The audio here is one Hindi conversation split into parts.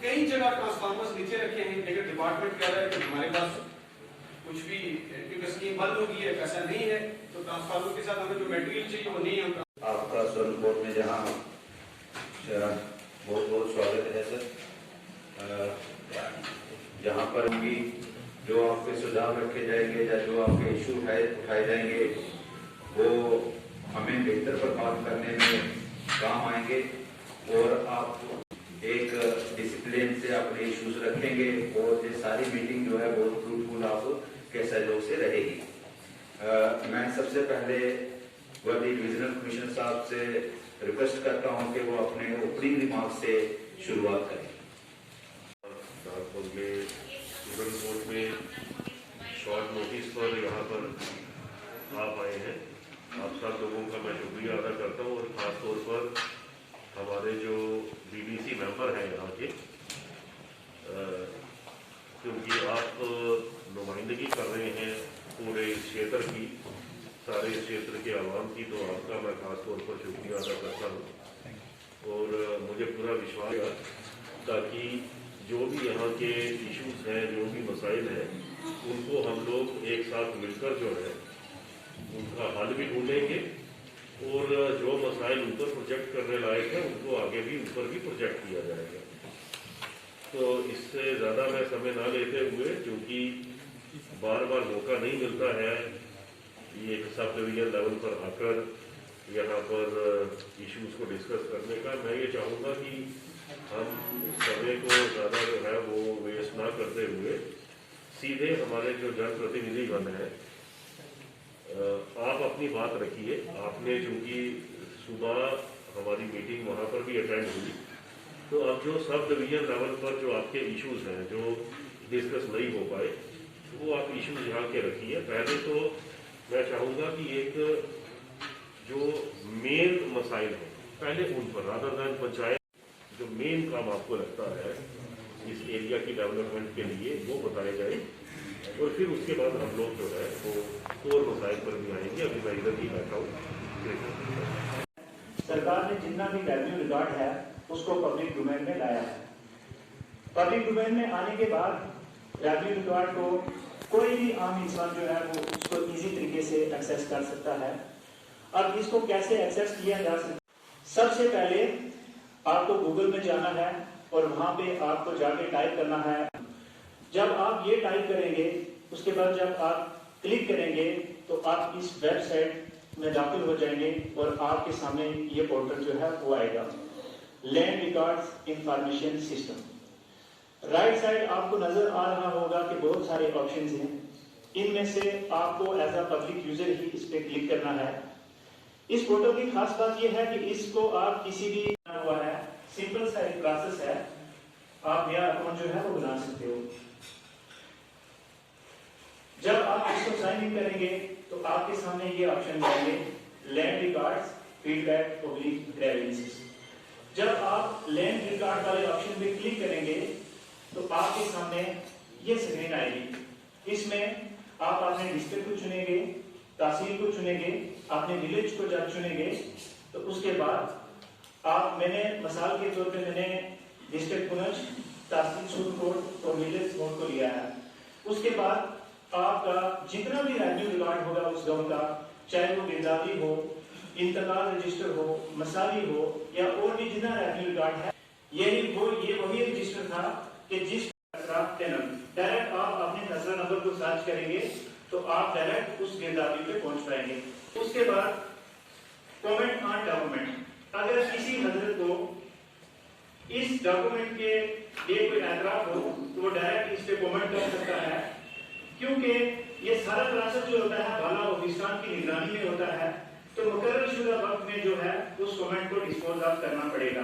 कई जगह ट्रांसफार्मर्स नीचे रखे हैं, लेकिन डिपार्टमेंट कह रहा है कि हमारे पास कुछ भी क्योंकि स्कीम बंद होगी है, पैसा नहीं है, तो ट्रांसफार्मर के साथ हमें जो मटेरियल चाहिए वो नहीं है। आपका स्वर्ण बोर्ड में जहाँ बहुत बहुत स्वागत है सर। जहाँ पर भी जो आपके सुझाव रखे जाएंगे या जो आपके इशू उठाए जाएंगे वो हमें बेहतर पर बात करने में काम आएंगे और आप एक डिसिप्लिन से अपने इश्यूज रखेंगे और ये सारी मीटिंग जो है बहुत फ्रूटफुल आप के सहयोग से रहेगी। मैं सबसे पहले वर्दी डिविजनल कमिश्नर साहब से रिक्वेस्ट करता हूं कि वो अपने ओपनिंग रिमार्क से शुरुआत करें। कोर्ट में शॉर्ट नोटिस पर यहाँ पर आप आए हैं, आप सब लोगों का मैं शुक्रिया अदा करता हूँ और ख़ास तौर पर हमारे जो बीडीसी मेंबर हैं यहाँ के, क्योंकि आप नुमाइंदगी कर रहे हैं पूरे क्षेत्र की, सारे क्षेत्र के आवाम की, तो आपका मैं ख़ास तौर पर शुक्रिया अदा करता हूँ। और मुझे पूरा विश्वास है ताकि जो भी यहाँ के इश्यूज हैं, जो भी मसाइल हैं, उनको हम लोग एक साथ मिलकर जो है उनका हल भी ढूंढेंगे और जो मसाइल ऊपर प्रोजेक्ट करने लायक है उनको आगे भी ऊपर भी प्रोजेक्ट किया जाएगा। तो इससे ज़्यादा मैं समय ना लेते हुए, क्योंकि बार बार मौका नहीं मिलता है ये एक सब डिवीजन लेवल पर आकर यहाँ पर इश्यूज को डिस्कस करने का, मैं ये चाहूँगा कि हम समय को ज़्यादा जो है वो वेस्ट ना करते हुए सीधे हमारे जो जनप्रतिनिधिगण हैं, आप अपनी बात रखिए। आपने चूँकि सुबह हमारी मीटिंग वहाँ पर भी अटेंड हुई, तो अब जो सब डिवीजन लेवल पर जो आपके इश्यूज हैं जो डिस्कस नहीं हो पाए, वो आप इश्यूज यहाँ के रखिए। पहले तो मैं चाहूँगा कि एक जो मेन मसाइल हैं पहले उन पर, रादर दैन पंचायत जो मेन काम आपको लगता है इस एरिया की डेवलपमेंट के लिए वो बताए जाए, और फिर उसके बाद हम लोग जो है वो और मसाइल पर भी आएंगे। अभी मैं इधर ही बैठा हूँ। सरकार ने जितना भी रेवेन्यू रिकॉर्ड है उसको पब्लिक डोमेन में लाया है। पब्लिक डोमेन में आने के बाद रेवेन्यू रिकॉर्ड को कोई भी आम इंसान जो है वो उसको इजी तरीके से एक्सेस कर सकता है। अब इसको कैसे एक्सेस किया जा सकता है? सबसे पहले आपको गूगल में जाना है और वहां पे आपको जाके टाइप करना है। जब आप ये टाइप करेंगे उसके बाद जब आप क्लिक करेंगे तो आप इस वेबसाइट में दाखिल हो जाएंगे और आपके सामने ये पोर्टल जो है वो आएगा, land records information system. Right side आपको नजर आ रहा होगा कि बहुत सारे ऑप्शंस हैं, इनमें से आपको एज अ पब्लिक यूजर ही इस पे क्लिक करना है। इस पोर्टल की खास बात यह है कि इसको आप किसी भी हुआ है, सिंपल सा एक प्रोसेस है, आप नया अकाउंट जो है वो बना सकते हो। जब आप इसको साइन इन करेंगे तो आपके सामने ये ऑप्शन आएंगे, land records feedback public grievances. जब आप लैंड रिकॉर्ड वाले ऑप्शन पे क्लिक करेंगे तो आपके सामने ये स्क्रीन आएगी। इसमें आप अपने डिस्ट्रिक्ट को चुनेंगे, तहसील को चुनेंगे, अपने विलेज को जब चुनेंगे तो उसके बाद मैंने मिसाल के तौर पे मैंने डिस्ट्रिक्ट पुंछ, तहसील सूरकोट और विलेज कोड को लिया है। उसके बाद आपका जितना भी रेवेन्यू रिकॉर्ड होगा उस गांव का, चाहे वो गिरदावरी हो, इंतकाल रजिस्टर हो, मसाली हो या और भी जितना रेवेन्यू रिकॉर्ड है, ये वही रजिस्टर था कि जिस डायरेक्ट आप अपने खसरा नंबर को सर्च करेंगे तो आप डायरेक्ट उस गिरदावरी पे पहुंच पाएंगे। उसके बाद कमेंट ऑन डॉक्यूमेंट, अगर किसी हजरत को इस डॉक्यूमेंट के लिए कोई एतराज हो तो वो डायरेक्ट इस पे कमेंट कर सकता है, क्योंकि ये सारा प्रोसेस जो होता है बाला ऑफिसर की निगरानी में होता है, तो मुकर्रर शुदा वक्त में जो है उस कमेंट को डिस्पोज ऑफ करना पड़ेगा।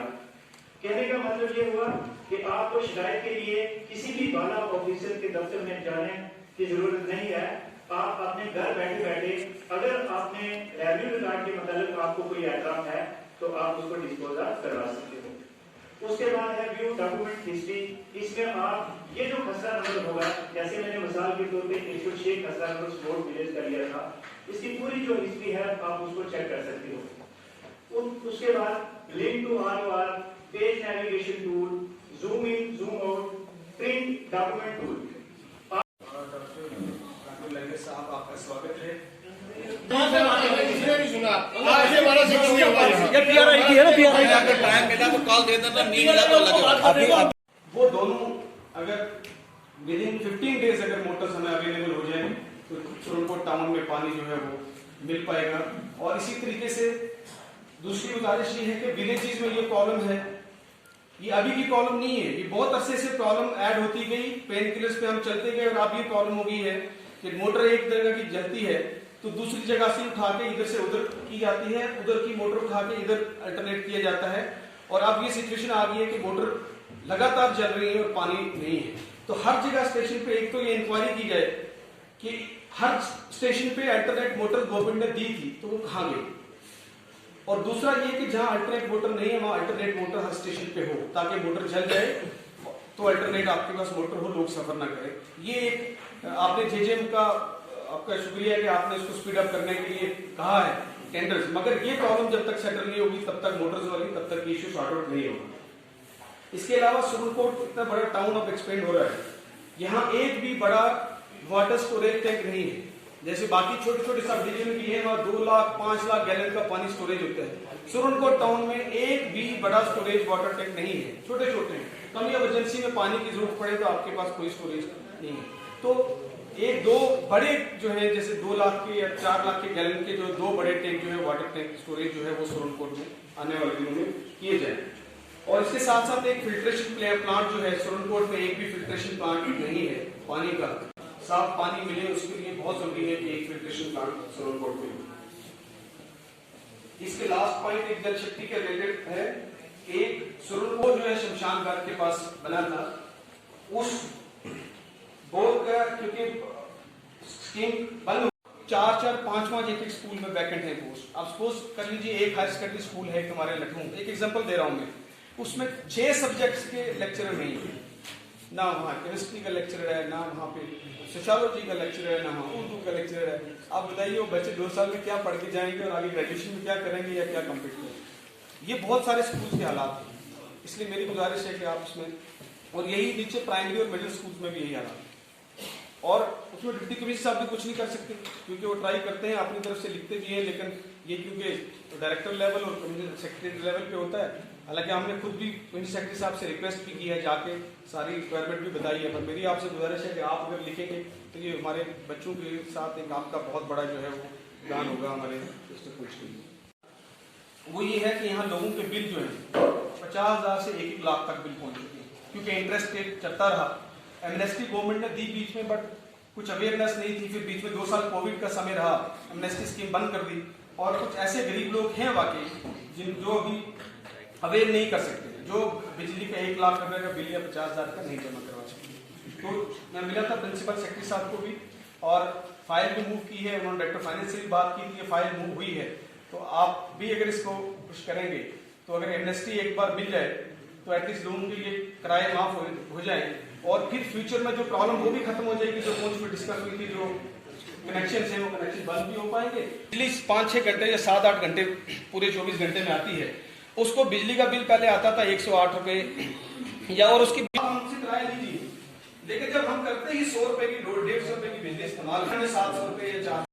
कहने का मतलब ये हुआ कि आपको शिकायत के लिए किसी भी बाला ऑफिसर के दफ्तर में जाने की जरूरत नहीं है। आप अपने घर बैठे बैठे अगर आपने रेवेन्यू रिकॉर्ड के मतलब आपको कोई एतराज है तो आप उसको डिस्पोज ऑफ करवा सकते हो। उसके बाद है व्यू डॉक्यूमेंट हिस्ट्री। इसमें आप ये जो खसरा नंबर होगा, जैसे मैंने मिसाल के तौर पे 106 खसरा नंबर स्पोर्ट विलेज का लिया था, इसकी पूरी जो हिस्ट्री है आप उसको चेक कर सकते हो। उसके बाद link to our page navigation tool, zoom in zoom अगर टाइम मिला तो कॉल दे देना, नहीं मिला तो लगेगा। वो दोनों अगर विदिन 15 डेज अगर मोटर्स हमें अवेलेबल हो जाए तो सुरनकोट टाउन में पानी जो है वो मिल पाएगा। और इसी तरीके से दूसरी गुजारिश ये है कि विलेजेस में ये प्रॉब्लम है, ये अभी की प्रॉब्लम नहीं है, ये बहुत अरसे से प्रॉब्लम ऐड होती गई, पेन किलर्स पे हम चलते गए और अब ये प्रॉब्लम हो गई है कि मोटर एक जगह की जलती है तो दूसरी जगह से उठा के इधर से उधर की जाती है, उधर की मोटर उठा के इधर अल्टरनेट किया जाता है। और अब ये सिचुएशन आ गई है कि मोटर लगातार चल रही है और पानी नहीं है। तो हर जगह स्टेशन पे एक तो ये इंक्वायरी की जाए कि हर स्टेशन पे अल्टरनेट मोटर गवर्नमेंट ने दी थी तो वो कहाँ गई, और दूसरा ये कि जहां अल्टरनेट मोटर नहीं है वहां अल्टरनेट मोटर हर स्टेशन पे हो, ताकि मोटर जल जाए तो अल्टरनेट आपके पास मोटर हो, लोग सफर ना करें। ये एक आपने जेजेएम का आपका शुक्रिया कि आपने इसको स्पीड अप करने के लिए कहा है टेंडर्स, मगर ये प्रॉब्लम जब तक सेटल नहीं होगी तब तक मोटर्स वाली तब तक इश्यू सॉर्ट आउट नहीं होगा। इसके अलावा सुरनकोट इतना बड़ा टाउन अब एक्सपेंड हो रहा है, यहाँ एक भी बड़ा वाटर स्टोरेज टैंक नहीं है। जैसे बाकी छोटे छोटे सब डिवीजन की है वहाँ 2 लाख 5 लाख गैलन का पानी स्टोरेज होता है, सुरनकोट टाउन में एक भी बड़ा स्टोरेज वाटर टैंक नहीं है, छोटे छोटे हैं। कभी इमरजेंसी में पानी की जरूरत पड़े तो आपके पास कोई स्टोरेज नहीं है। तो एक दो बड़े जो है जैसे 2 लाख के या 4 लाख के गैलन के जो 2 बड़े टैंक जो है वाटर टैंक स्टोरेज जो है वो सुरनकोट में आने वाले दिनों में किए जाए। और इसके साथ साथ एक फिल्ट्रेशन प्लांट जो है सुरनकोट में एक भी फिल्ट्रेशन प्लांट नहीं है, पानी का साफ पानी मिले उसके लिए बहुत जरूरी है कि एक फिल्ट्रेशन प्लांट सुरनकोट में। इसके लास्ट पॉइंट एक जल शक्ति के रिलेटेड है, एक सुरनकोट जो है शमशान घाट के पास बना था, उस बोर्ड का क्योंकि स्कीम बंद 4-4 5-5 एक स्कूल में वैकेंट है पोस्ट। अब सपोज कर लीजिए एक हायर सेकेंडरी स्कूल है हमारे लखनऊ, एक एग्जांपल दे रहा हूं मैं, उसमें 6 सब्जेक्ट्स के लेक्चरर नहीं है, ना वहाँ केमिस्ट्री का लेक्चरर है, ना वहाँ पे सोशियोलॉजी का लेक्चरर है, ना वहाँ उर्दू का लेक्चरर है। आप बताइए वो बच्चे 2 साल में क्या पढ़ के जाएंगे और आगे ग्रेजुएशन में क्या करेंगे या क्या कम्प्लीट करेंगे। ये बहुत सारे स्कूल के हालात हैं, इसलिए मेरी गुजारिश है कि आप इसमें, और यही नीचे प्राइमरी और मिडिल स्कूल में भी यही हालात, और उसमें डिप्टी कमिश्नर साहब भी कुछ नहीं कर सकते क्योंकि वो ट्राई करते हैं अपनी तरफ से लिखते भी हैं, लेकिन ये क्योंकि डायरेक्टर लेवल और कमिश्नर सेक्रेटरी लेवल पे होता है। हालांकि हमने खुद भी कमिश्नर सेक्रेटरी साहब से रिक्वेस्ट भी की है, जाके सारी रिक्वायरमेंट भी बताई है, पर मेरी आपसे गुजारिश है कि आप अगर लिखेंगे तो ये हमारे बच्चों के साथ एक आपका बहुत बड़ा जो है वो दान होगा हमारे डिस्ट्रिक्ट पुलिस के लिए। वो ये है कि यहाँ लोगों के बिल जो है 50,000 से 1-1 लाख तक बिल पहुंच चुके हैं, क्योंकि इंटरेस्ट रेट चलता रहा। एमनेस्टी गवर्नमेंट ने दी बीच में, बट कुछ अवेयरनेस नहीं थी, फिर बीच में 2 साल कोविड का समय रहा, एमनेस्टी स्कीम बंद कर दी, और कुछ ऐसे गरीब लोग हैं वाकई जो अभी अवेयर नहीं कर सकते, जो बिजली का 1 लाख रुपए का बिल या 50,000 का नहीं जमा करवा सकते। तो मैं मिला था प्रिंसिपल सेक्रेटरी साहब को भी, और फाइल भी मूव की है, उन्होंने डायरेक्टर फाइनेंस से भी बात की थी, ये फाइल मूव हुई है। तो आप भी अगर इसको कुछ करेंगे तो अगर एमनेस्टी एक बार मिल जाए तो एटलीस्ट लोगों के लिए किराए माफ हो जाए, और फिर फ्यूचर में जो प्रॉब्लम वो भी खत्म हो जाएगी, जो मुझ में डिस्कस हुई थी, जो कनेक्शन है वो कनेक्शन बंद भी हो पाएंगे। बिजली 5-6 घंटे या 7-8 घंटे पूरे 24 घंटे में आती है, उसको बिजली का बिल पहले आता था 108 रुपए या, और उसकी हमसे किराया लीजिए, लेकिन जब हम करते ही 100 रुपए की 150 रुपए की बिजली इस्तेमाल, 700 रुपए या 4